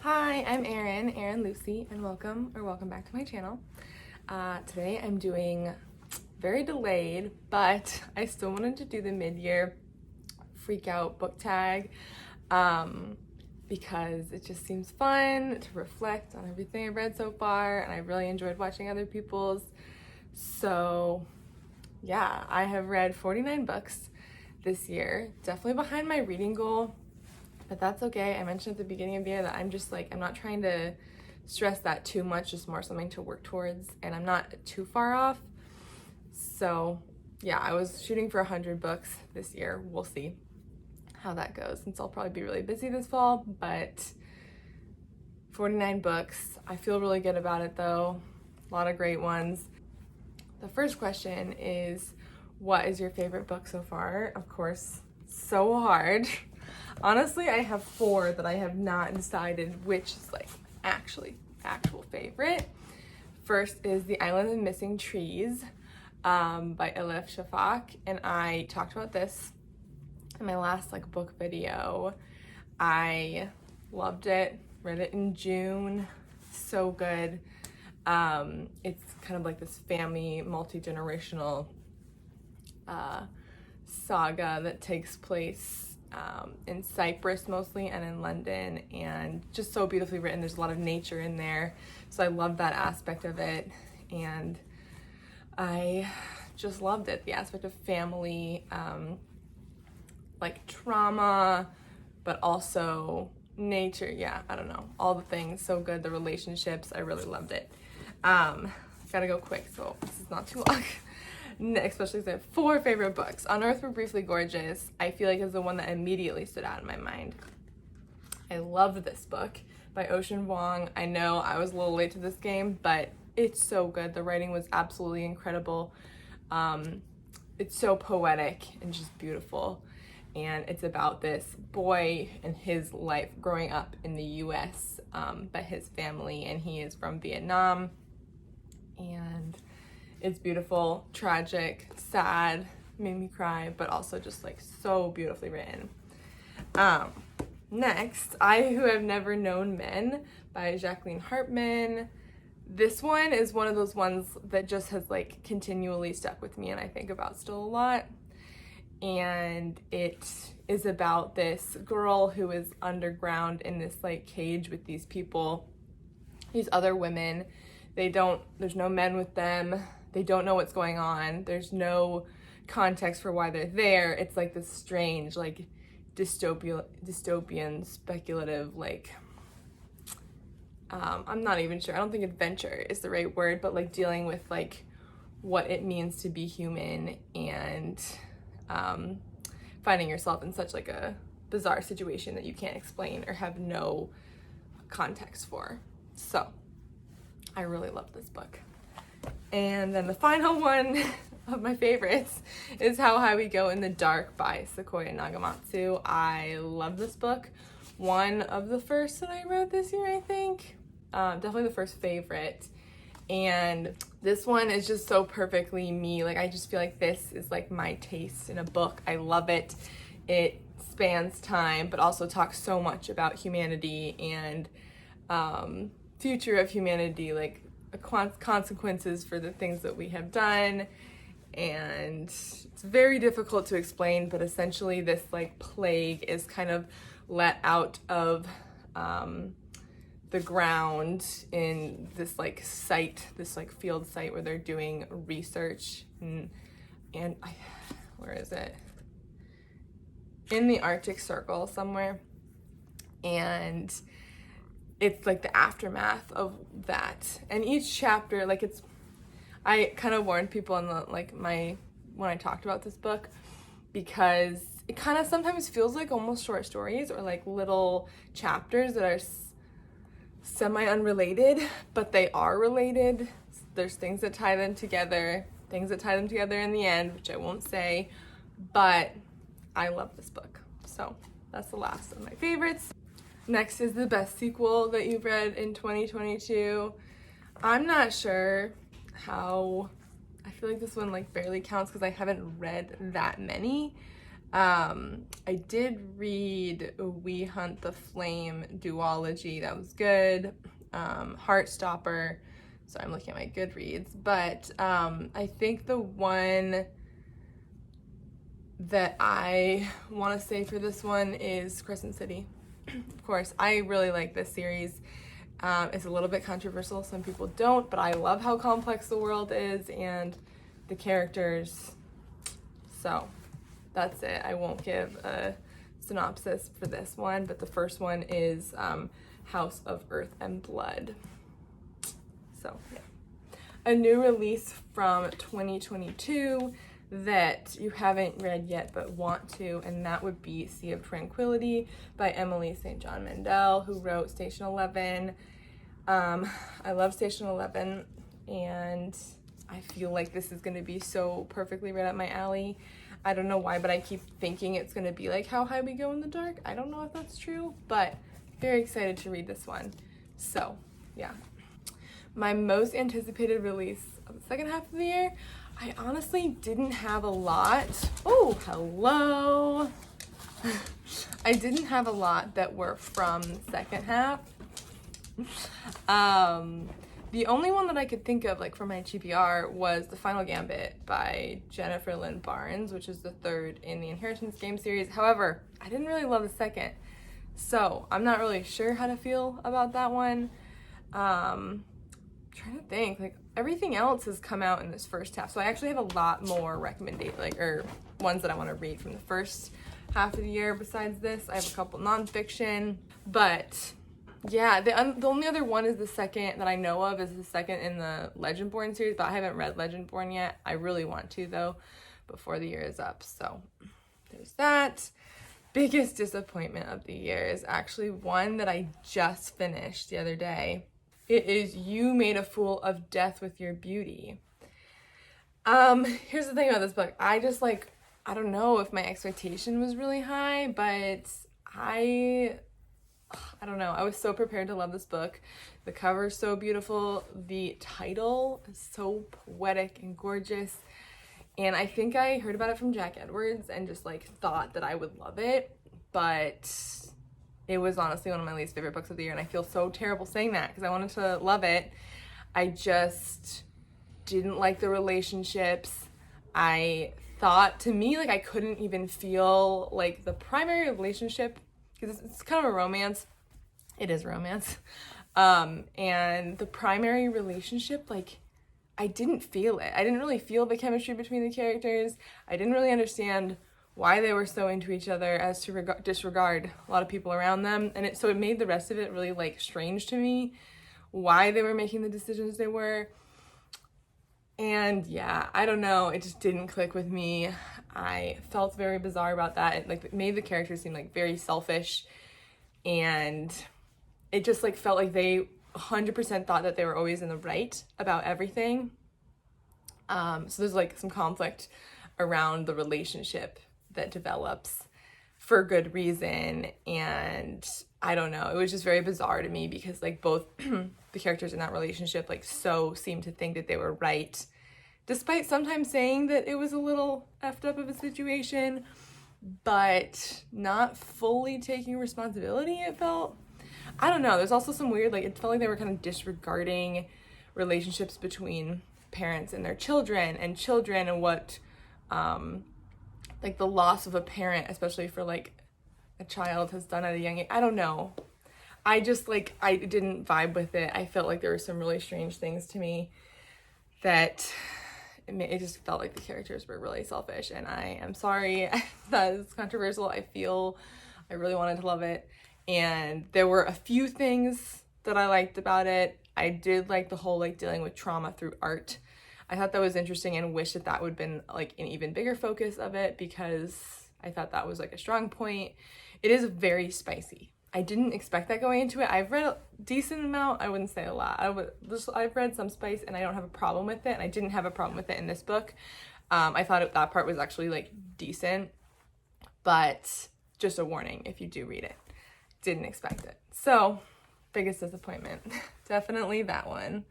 Hi, I'm Erin Lucy, and welcome back to my channel. Today I'm doing very delayed, but I still wanted to do the mid-year freakout book tag because it just seems fun to reflect on everything I've read so far, and I really enjoyed watching other people's. So yeah, I have read 49 books this year, definitely behind my reading goal. But that's okay. I mentioned at the beginning of the year that I'm not trying to stress that too much, just more something to work towards, and I'm not too far off. So yeah, I was shooting for 100 books this year. We'll see how that goes, since I'll probably be really busy this fall, but 49 books. I feel really good about it though. A lot of great ones. The first question is, what is your favorite book so far? Of course, so hard. Honestly, I have 4 that I have not decided which is like actual favorite. First is The Island of Missing Trees by Elif Shafak, and I talked about this in my last book video. I loved it, read it in June, so good. It's kind of like this family, multi-generational saga that takes place in Cyprus mostly and in London, and just so beautifully written. There's a lot of nature in there, so I love that aspect of it, and I just loved it. The aspect of family, like trauma, but also nature. Yeah, I don't know, all the things, so good. The relationships, I really loved it. Gotta go quick, so this is not too long. Especially because I have 4 favorite books. On Earth We're Briefly Gorgeous, I feel like, is the one that immediately stood out in my mind. I loved this book by Ocean Vuong. I know I was a little late to this game, but it's so good. The writing was absolutely incredible. It's so poetic and just beautiful. And it's about this boy and his life growing up in the US, but his family, and he is from Vietnam. And it's beautiful, tragic, sad, made me cry, but also just so beautifully written. Next, I Who Have Never Known Men by Jacqueline Hartman. This one is one of those ones that just has continually stuck with me and I think about still a lot. And it is about this girl who is underground in this cage with these people, these other women. There's no men with them. They don't know what's going on. There's no context for why they're there. It's this strange, dystopian, speculative, I'm not even sure. I don't think adventure is the right word, but dealing with what it means to be human, and finding yourself in such a bizarre situation that you can't explain or have no context for. So I really love this book. And then the final one of my favorites is How High We Go in the Dark by Sequoia Nagamatsu. I love this book. One of the first that I read this year, I think. Definitely the first favorite. And this one is just so perfectly me. I just feel like this is my taste in a book. I love it. It spans time, but also talks so much about humanity and future of humanity, consequences for the things that we have done. And it's very difficult to explain, but essentially this plague is kind of let out of the ground in this site, this field site where they're doing research, and where is it? In the Arctic Circle somewhere. And it's the aftermath of that, and each chapter, I kind of warned people in the when I talked about this book, because it kind of sometimes feels almost short stories or little chapters that are semi-unrelated, but they are related. There's things that tie them together in the end, which I won't say, but I love this book. So that's the last of my favorites. Next is the best sequel that you've read in 2022. I'm not sure how, I feel like this one barely counts because I haven't read that many. I did read We Hunt the Flame duology. That was good. Heartstopper. So I'm looking at my Goodreads. But I think the one that I want to say for this one is Crescent City. Of course, I really like this series. It's a little bit controversial. Some people don't, but I love how complex the world is and the characters. So that's it. I won't give a synopsis for this one, but the first one is House of Earth and Blood. So, yeah. A new release from 2022 that you haven't read yet but want to, and that would be Sea of Tranquility by Emily St. John Mandel, who wrote Station 11. I love Station 11, and I feel like this is going to be so perfectly right up my alley. I don't know why, but I keep thinking it's going to be like How High We Go in the Dark. I don't know if that's true, but very excited to read this one. So, yeah. My most anticipated release of the second half of the year, I honestly didn't have a lot. Oh, hello. I didn't have a lot that were from second half. The only one that I could think of, like, for my TBR was The Final Gambit by Jennifer Lynn Barnes, which is the third in the Inheritance game series. However, I didn't really love the second, so I'm not really sure how to feel about that one. Trying to think, like, everything else has come out in this first half, so I actually have a lot more ones that I want to read from the first half of the year besides this. I have a couple nonfiction, but yeah, the only other one is the second that I know of is the second in the Legendborn series, but I haven't read Legendborn yet. I really want to, though, before the year is up, so there's that. Biggest disappointment of the year is actually one that I just finished the other day. It is You Made a Fool of Death with Your Beauty. Here's the thing about this book. I don't know if my expectation was really high, but I don't know. I was so prepared to love this book. The cover is so beautiful. The title is so poetic and gorgeous. And I think I heard about it from Jack Edwards and just like thought that I would love it, but it was honestly one of my least favorite books of the year, and I feel so terrible saying that because I wanted to love it. I just didn't like the relationships. I thought, to me, like, I couldn't even feel like the primary relationship, because it's kind of a romance. It is romance. And the primary relationship, like, I didn't feel it. I didn't really feel the chemistry between the characters. I didn't really understand why they were so into each other as to disregard a lot of people around them. And so it made the rest of it really, like, strange to me, why they were making the decisions they were. And yeah, I don't know, it just didn't click with me. I felt very bizarre about that. It made the characters seem like very selfish, and it just like felt like they 100% thought that they were always in the right about everything. So there's like some conflict around the relationship that develops for good reason, and I don't know, it was just very bizarre to me because like both the characters in that relationship like so seemed to think that they were right, despite sometimes saying that it was a little effed up of a situation, but not fully taking responsibility, it felt. I don't know, there's also some weird, like, it felt like they were kind of disregarding relationships between parents and their children and what like the loss of a parent, especially for like a child, has done at a young age. I don't know. I just like, I didn't vibe with it. I felt like there were some really strange things to me that it just felt like the characters were really selfish, and I am sorry that is controversial. I really wanted to love it, and there were a few things that I liked about it. I did like the whole like dealing with trauma through art. I thought that was interesting and wish that would have been like an even bigger focus of it, because I thought that was like a strong point. It is very spicy. I didn't expect that going into it. I've read a decent amount. I wouldn't say a lot. I've read some spice and I don't have a problem with it. And I didn't have a problem with it in this book. I thought that part was actually like decent, but just a warning if you do read it. Didn't expect it. So, biggest disappointment. Definitely that one.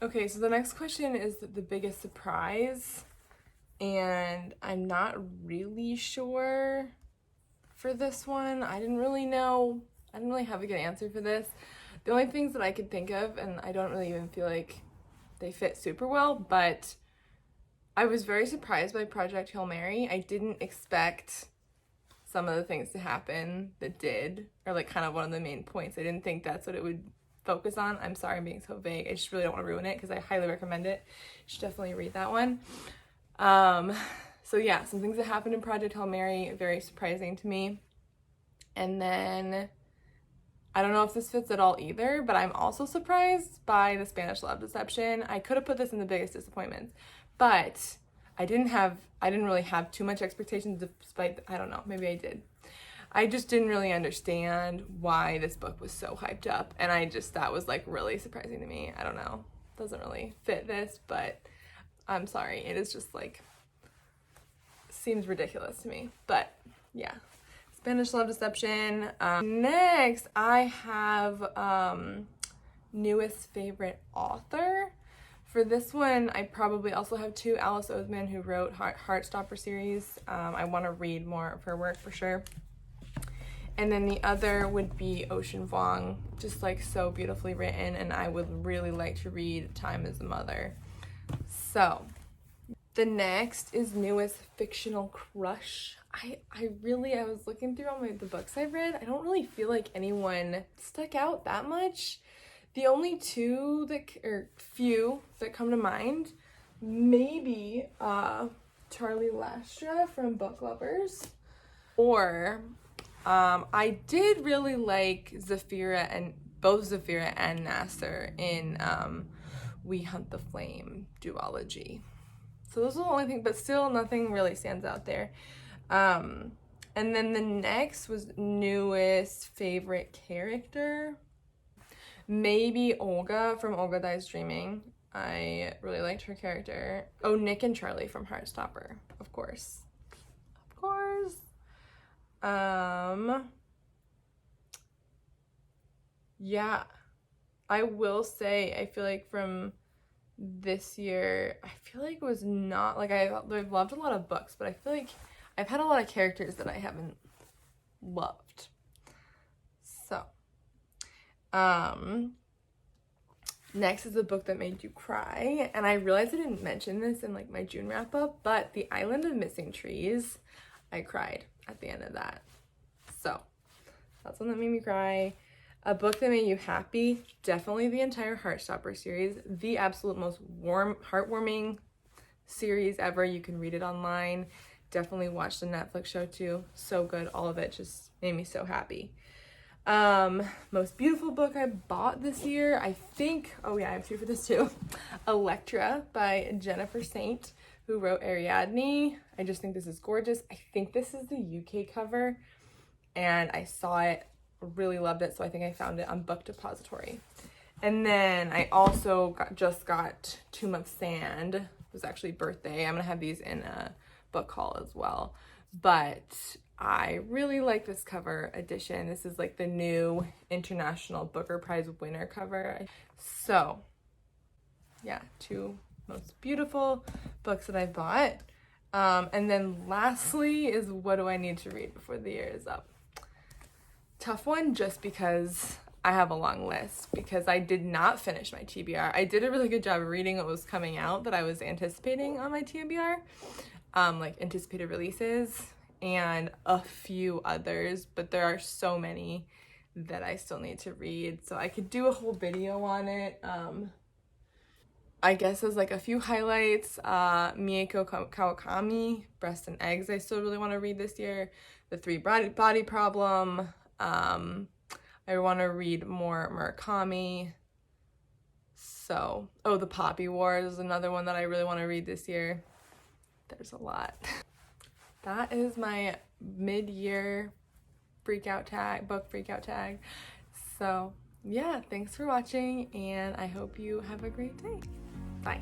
Okay, so the next question is the biggest surprise. and I'm not really sure for this one. I didn't really have a good answer for this. The only things that I could think of, and I don't really even feel like they fit super well, but I was very surprised by Project Hail Mary. I didn't expect some of the things to happen that did, or like kind of one of the main points. I didn't think that's what it would focus on. I'm sorry I'm being so vague. I just really don't want to ruin it because I highly recommend it. You should definitely read that one. So yeah, some things that happened in Project Hail Mary, very surprising to me. And then I don't know if this fits at all either, but I'm also surprised by the Spanish Love Deception. I could have put this in the biggest disappointments, but I didn't really have too much expectations despite, I don't know, maybe I did. I just didn't really understand why this book was so hyped up, and that was like really surprising to me. I don't know, doesn't really fit this, but I'm sorry, it is just like, seems ridiculous to me, but yeah. Spanish Love Deception. Next, I have newest favorite author. For this one, I probably also have two. Alice Oseman, who wrote Heartstopper series. I want to read more of her work for sure. And then the other would be Ocean Vuong, just like so beautifully written, and I would really like to read Time as a Mother. So, the next is newest fictional crush. I was looking through all the books I've read. I don't really feel like anyone stuck out that much. The only few that come to mind, maybe Charlie Lastra from Book Lovers, or I did really like both Zafira and Nasser in We Hunt the Flame duology. So those are the only things, but still nothing really stands out there. And then the next was newest favorite character. Maybe Olga from Olga Dies Dreaming. I really liked her character. Oh, Nick and Charlie from Heartstopper, of course. Of course. Yeah. I will say, I feel like from this year, I feel like it was not, like I've loved a lot of books, but I feel like I've had a lot of characters that I haven't loved. So, next is a book that made you cry, and I realized I didn't mention this in like my June wrap up, but The Island of Missing Trees, I cried at the end of that. So, that's one that made me cry. A book that made you happy, definitely the entire Heartstopper series, the absolute most heartwarming series ever. You can read it online. Definitely watch the Netflix show too. So good. All of it just made me so happy. Most beautiful book I bought this year, I think, oh yeah, I have two for this too. Electra by Jennifer Saint, who wrote Ariadne. I just think this is gorgeous. I think this is the UK cover, and I saw it, really loved it, so I think I found it on Book Depository. And then I also just got Tomb of Sand. It was actually birthday. I'm gonna have these in a book haul as well, but I really like this cover edition. This is like the new International Booker Prize winner cover. So yeah, two most beautiful books that I bought. And then lastly is what do I need to read before the year is up? Tough one, just because I have a long list, because I did not finish my TBR. I did a really good job of reading what was coming out that I was anticipating on my TBR, like anticipated releases and a few others, but there are so many that I still need to read, so I could do a whole video on it. I guess as like a few highlights, Mieko Kawakami, Breast and Eggs, I still really want to read this year. The Three Body Problem. I want to read more Murakami. So, oh, The Poppy Wars is another one that I really want to read this year. There's a lot. That is my mid-year book freakout tag. So yeah, thanks for watching, and I hope you have a great day. Bye.